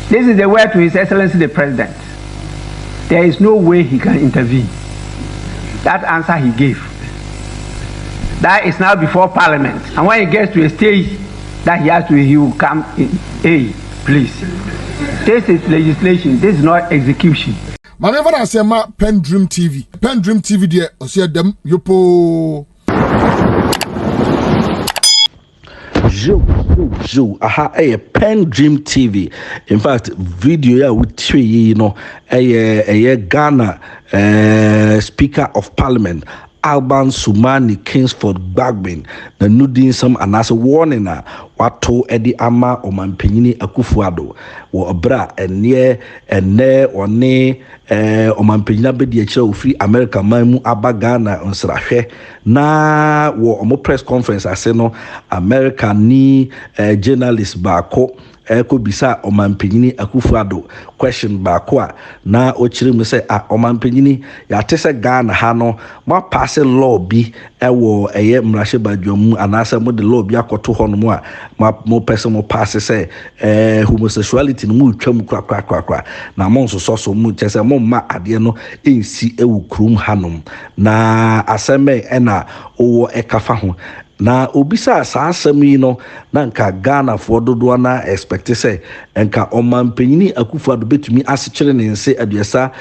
This is the word to His Excellency the President. There is no way he can intervene. That answer he gave. That is now before Parliament. And when he gets to a stage that he will come in. Hey, please. This is legislation. This is not execution. Whenever I say my PENDREAM TV there, I see them yopo. Aha, a PENDREAM TV. In fact, video ya with three, you know, a Ghana Speaker of Parliament. Alban Sumani Kingsford Bagbin the nudin some anase warning na wato edi ama omanpenyini Akuffo Addo wo obra ene one omanpenyina bedi a kire ofri America manmu abagana onsrahwe na wo omo press conference ase no America ni journalist baako eko bisa omanpenyini Akuffo Addo question baako a na o kire mu se omanpenyini ya tese Ghana ha no ma pass law bi ewo eye mrahye badwam anasa mo de law bi akoto ho no a mo person mo pass say homosexuality no mu twam kra na mo so mu chese mo ma ade no ensi ewu krum hanom na aseme na owo ekafa ho na obisa asasem yi no na nka Ghana for dodo na expect say nka omanpenyini Akuffo Addo betumi asechire ne nse aduasa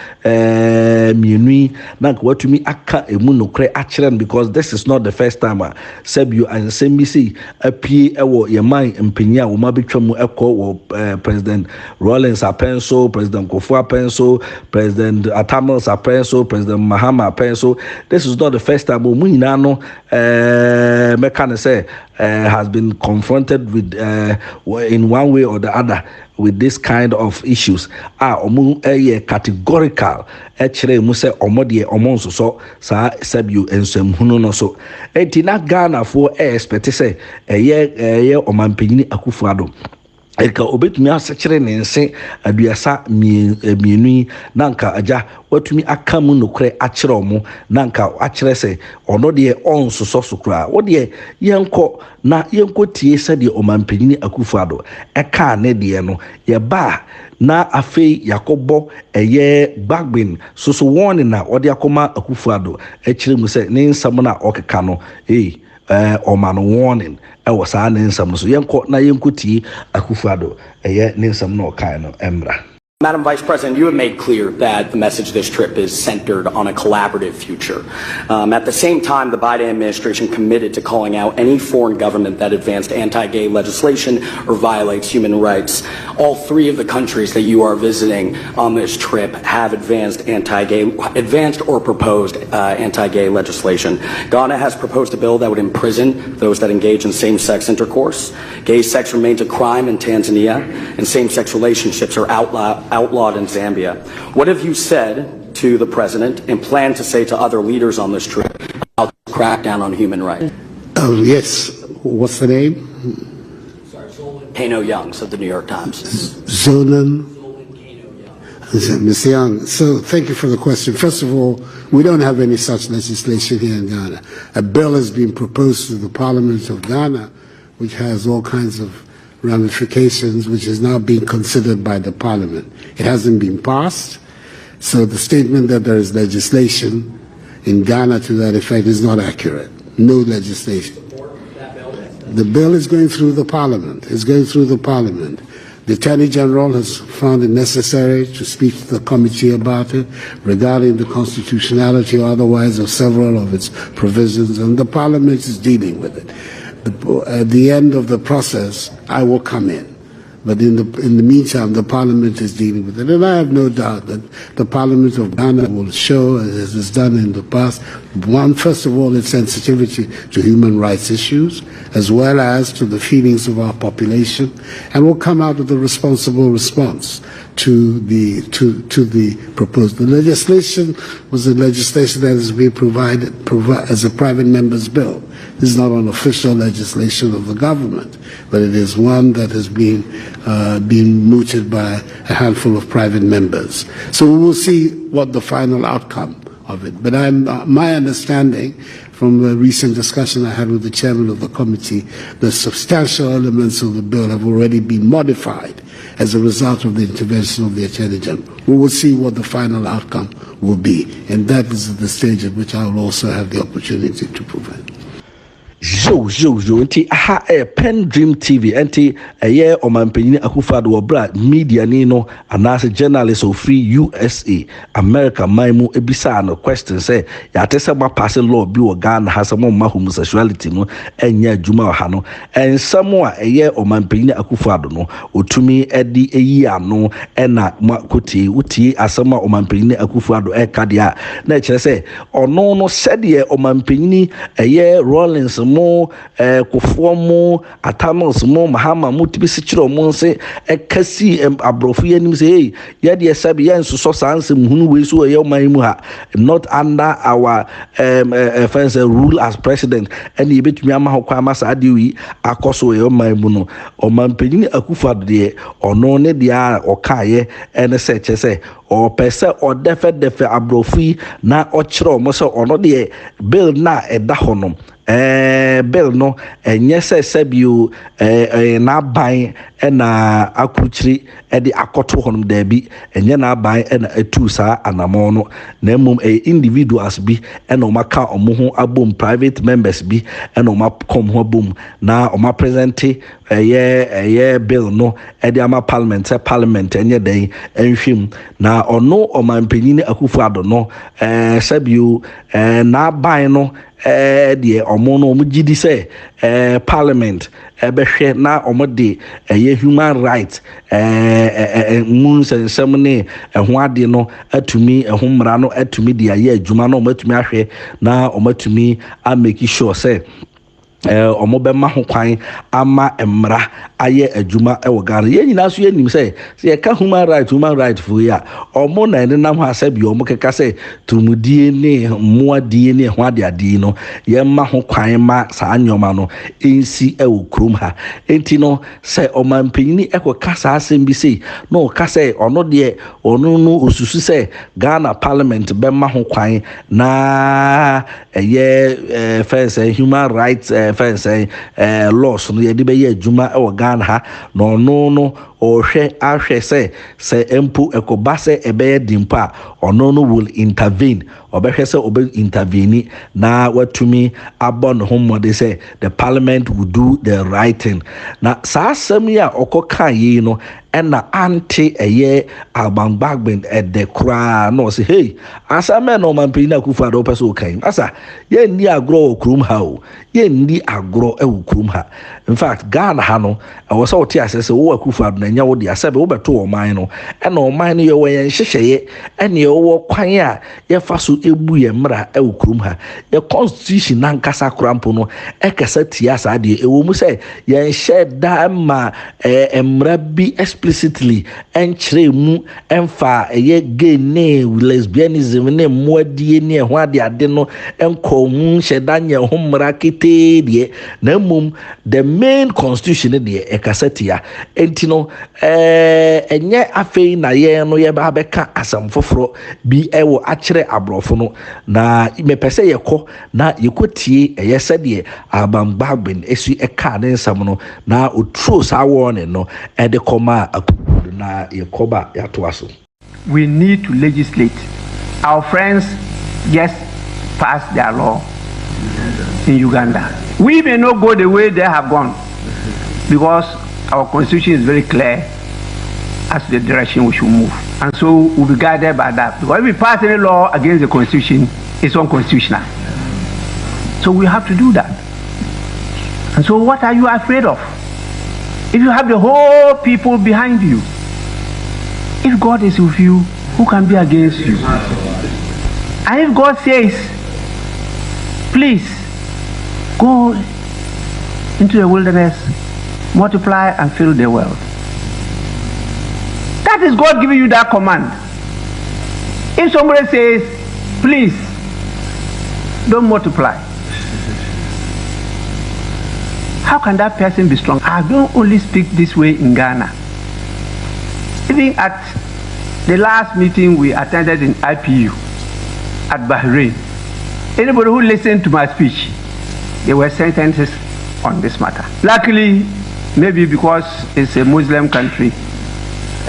mienui na nka watumi aka emu nokre akire because this is not the first time Sebio and Sembisi apie ewo yeman mpenya wo ma betwamu ekọ wo President Rollins Apenso, President Akuffo Apenso, President Atamils Apenso, President Mahama Apenso. This is not the first time mu nyina no can say has been confronted with in one way or the other with this kind of issues omu categorical actually mu say omodie omonso so sa Sebio ensem no so etina Ghana for expect say omanpenyini Akuffo Addo eka obetumi asechire ne nse aduasa mienui nanka aja watumi akamu nokre akire omo nanka akire se ono de onsoso sokra wo de yenko tie se de omanpenyini Akuffo Addo eka ne de no ye ba na afei yakobo bagbin so warning na ode akoma Akuffo Addo akire mu se ne nsam na okeka no man warning was an insam so yanko na yankuti Akuffo Addo ninsam no kind of embra. Madam Vice President, you have made clear that the message of this trip is centered on a collaborative future. At the same time, the Biden administration committed to calling out any foreign government that advanced anti-gay legislation or violates human rights. All three of the countries that you are visiting on this trip have advanced or proposed anti-gay legislation. Ghana has proposed a bill that would imprison those that engage in same-sex intercourse. Gay sex remains a crime in Tanzania, and same-sex relationships are outlawed in Zambia. What have you said to the president and plan to say to other leaders on this trip about the crackdown on human rights? Oh, yes. What's the name? Sorry, Zolan Kano Youngs of the New York Times. Zolan Ms. Young. So thank you for the question. First of all, we don't have any such legislation here in Ghana. A bill has been proposed to the Parliament of Ghana, which has all kinds of ramifications, which is now being considered by the Parliament. It hasn't been passed, so the statement that there is legislation in Ghana to that effect is not accurate. No legislation. The bill is going through the Parliament. It's going through the Parliament. The Attorney General has found it necessary to speak to the committee about it regarding the constitutionality or otherwise of several of its provisions, and the Parliament is dealing with it. At the end of the process, I will come in. But in the meantime, the Parliament is dealing with it. And I have no doubt that the Parliament of Ghana will show, as it's done in the past, first of all, its sensitivity to human rights issues, as well as to the feelings of our population, and will come out with a responsible response to the proposed. The legislation was a legislation that has been provided as a private member's bill. This is not an official legislation of the government, but it is one that has been mooted by a handful of private members. So we will see what the final outcome of it. But my understanding from the recent discussion I had with the chairman of the committee, the substantial elements of the bill have already been modified as a result of the intervention of the Attorney General. We will see what the final outcome will be, and that is the stage at which I will also have the opportunity to provide. Nti aha PENDREAM TV enti eye omanpanyin Akuffo Addo obra media ni no anase journalist of free USA America maimu ebisa no question say ya tese ma pass law bi wo Ghana hasamo ma homosexuality no enya adwuma ha no ensamo a eye omanpanyin Akuffo Addo no otumi edi eyi ano ena makoti uti asama omanpanyin Akuffo Addo kadia na kire say ono no sede omanpanyin eye Rollins mo Kufuor mo Atanos mo Mahama mo tibisi chiro mo se ekasi abrofu yanim se hey ya de sabi ya nso so sanse muhunu we so ye man mu ha not under our offense rule as president and ye betumi ama ho kwa masa adewi akoso ye man mu no o man panyin Akuffo Addo de ono ne dia okaye ene se chese o pese o defe abrofu na o chiro mo se ono de bill na eda honom bill no enye sebio na ban na akuchiri de akoto honum da bi enye na ban na atu saa anamo no na mum individuals bi na omaka omo ho abom private members bi na omakom ho abom na oma present bill no de ama parliament enye den enhwem na ono omanpanyin Akuffo Addo no sebio na ban no de omo no omo gidi say parliament behwe na omo de human rights mun sensem ne ho ade no atumi ehomra no atumi de aye adwuma no omo atumi ahwe na omo atumi a make sure say omo be ma ho kwan ama emra aye adwuma e wo Ghana ye nyina so yanim say ye ka human right for ya omo na ne nam ha sabi omo keka say tumudie ne muadie ne ho ade ade no ye ma ho kwan ma saa nyoma no ensi e wo krom ha enti no say omanpanyin e ko kasa asem bi say no ka say ono de ono no osusu say Ghana parliament be ma ho kwan na first human rights first laws no ye de be ye adwuma e wo Ghana ha no ahwe say empu ekoba say ebe dimpa ono no will intervene obehwe say obe intervene na watumi abon homode say the parliament will do the right thing na saasem ya okoka yi no ena anti Alban de kra no say hey asa me no manpanyin Akuffo Addo person kan asa ye ndi agro okrum ha o ye ndi agro e okrum ha in fact Ghana ha no wo say oti asese wo Akuffo Addo na nya wo de asebe wo beto o man no ena o man no ye wo yen hyehyeye ena ye wo kwan a ye fa so ebu ye mra e okrum ha ye constitution na nkasa krampo no e kasa tia sa de e wo mu say ye shed da ma emra bi explicitly enchre mu emfa gay ne lesbianism ne moadie ne ho ade no enko mu shedanye ho mrakete de na mum the main constitution de ekasatia enti no enye afei na ye no ye ba beka asam foforo bi ewo akere abrofo no na mepese yekọ na yekotie yesede Alban esu eka ne nsam no na otro sa warning no e de koma na yekoba yatoaso. We need to legislate. Our friends just passed their law in Uganda. We may not go the way they have gone because our constitution is very clear as to the direction we should move. And so we'll be guided by that. Because if we pass any law against the constitution, it's unconstitutional. So we have to do that. And so what are you afraid of? If you have the whole people behind you, if God is with you, who can be against you? And if God says, please go into the wilderness, multiply and fill the world. That is God giving you that command. If somebody says, please don't multiply, how can that person be strong? I don't only speak this way in Ghana. Even at the last meeting we attended in IPU, at Bahrain. Anybody who listened to my speech, there were sentences on this matter. Luckily, maybe because it's a Muslim country,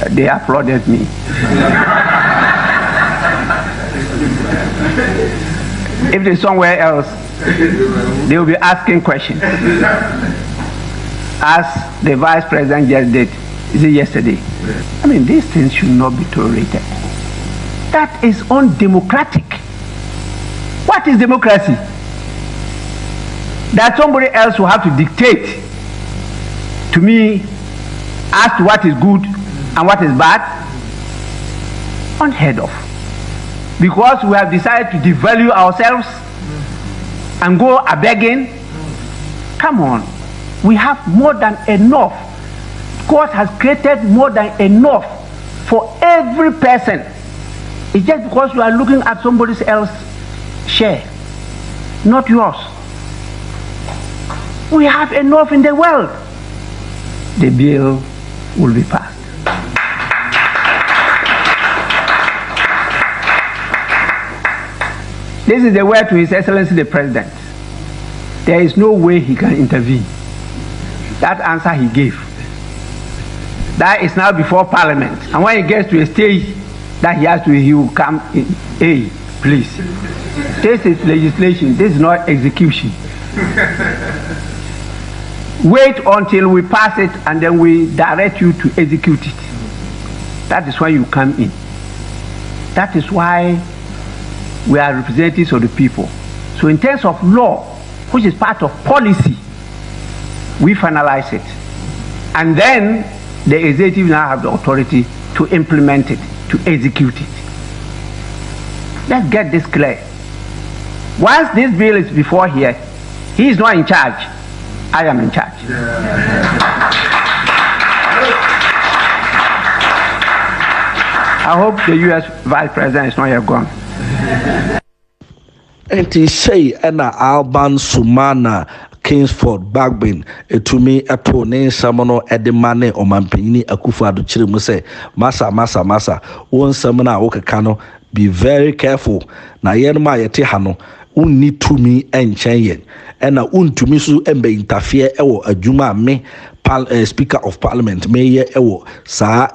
they applauded me. If there's somewhere else, they will be asking questions. As the vice president just did, is it yesterday? I mean, these things should not be tolerated. That is undemocratic. What is democracy? That somebody else will have to dictate to me as to what is good and what is bad? Unheard of. Because we have decided to devalue ourselves and go a begging. Come on, we have more than enough. God has created more than enough for every person. It's just because you are looking at somebody else's share, not yours. We have enough in the world. The bill will be passed. This is the word to His Excellency the President. There is no way he can intervene. That answer he gave. That is now before Parliament. And when he gets to a stage that he will come in. Hey, please. This is legislation. This is not execution. Wait until we pass it and then we direct you to execute it. That is why you come in. That is why we are representatives of the people. So in terms of law, which is part of policy, we finalize it. And then the executive now have the authority to implement it, to execute it. Let's get this clear. Once this bill is before here, he is not in charge. I am in charge. I hope the U.S. Vice President is not yet gone. And he say, Alban Sumana Kingsford Bagbin to me a pony samono at the money or Mampini Akuffo Addo Chirimu say masa one samana okakano be very careful na yenma yete hano unni to me and change and to me so embe interfere ewo adwuma me Speaker of Parliament may ewo sa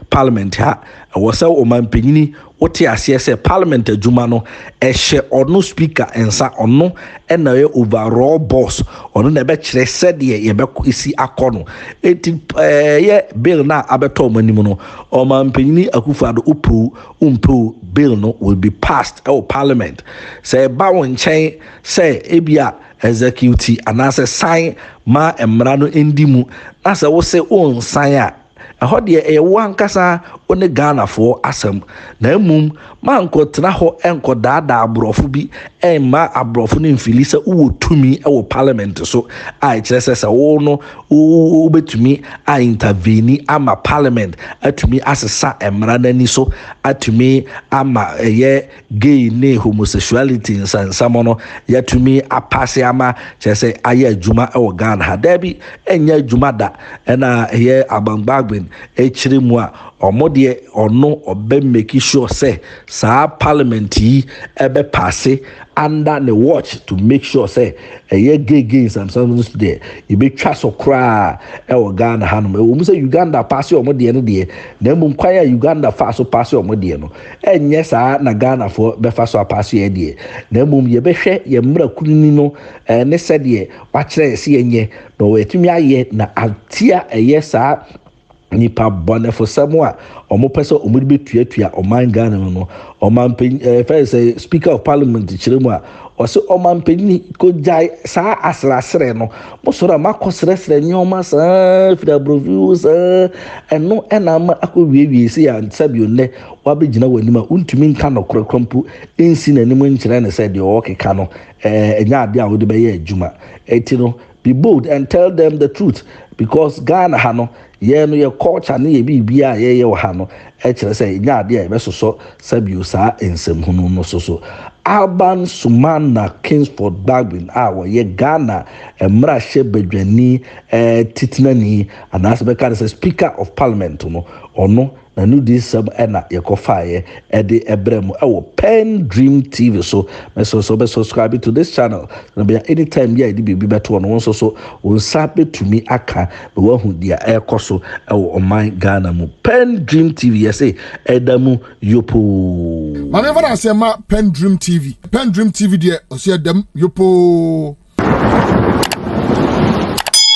Parliament ha was o mampini wote ase say Parliament adwuma no ehye ono Speaker ensa ono na overall boss ono na be kire said ye be isi akono eti bill na abeto manim no o mampini Akuffo Addo umpu bill no will be passed Parliament say ba won chen say ebia executive anase sign ma emra no endimu asa wo say on sign a ɛhɔ deɛ ɛyɛ wankasa one Ghana for asɛm na emum man ko tena hɔ enko daada abrɔfo bi ɛmma abrɔfo no mfili sɛ wo tumi ɛwɔ Parliament so a ɛkyerɛ sɛ wo no wo betumi a intervene ama Parliament atumi asesa emra nani so atumi ama ɛyɛ gay ne homosexuality nsansamo no yatumi apase ama kyerɛ sɛ ayɛ adwuma ɛwɔ Ghana ha da bi ɛnyɛ adwuma da ɛna ɛyɛ abangbagben echiri mu a omode ono obe make sure say sa Parliament yi ebe passe under the watch to make sure say gay some there you be twa so kra e Ghana hanom e wo mu say Uganda passe omode no de na mum kwaya Uganda fa so passe omode no enye sa na Ghana for be fa so passe e de na mum ye be hwe ye mra kunini no ne se de wa kire se enye no wetumi aye na atia sa nipa bone for somewhere omo pese omo be tuatua oman Ghana no oman first Speaker of Parliament chiremu a o se oman penni ko jai sa asrasre no mo soro makosresre nyoma sa fida broviews eno ena ma akowiwie se ya nsabio ne wa begina wanima untumi nka no krokrompu ensi nanim nkyere ne se de o keka no enya ade a wo de be ye adwuma eti no be bold and tell them the truth. because Ghana ha no ye no ye culture ne ye bibia ye wo ha no e kire say nya ade e besoso sabio saa ensem hunu no so Alban Sumana Kingsford Bagbin ye Ghana emra hye badwani titinani anase be ka say Speaker of Parliament no ono na nu this na yekofaye ede ebrem PENDREAM TV so so be subscribe to this channel na be anytime ya edi bibi beto no so on sabe to me aka be wahu dia ekoso oman Ghana mu PENDREAM TV say edamu yopo mame fana asema PENDREAM TV de ose edam yopo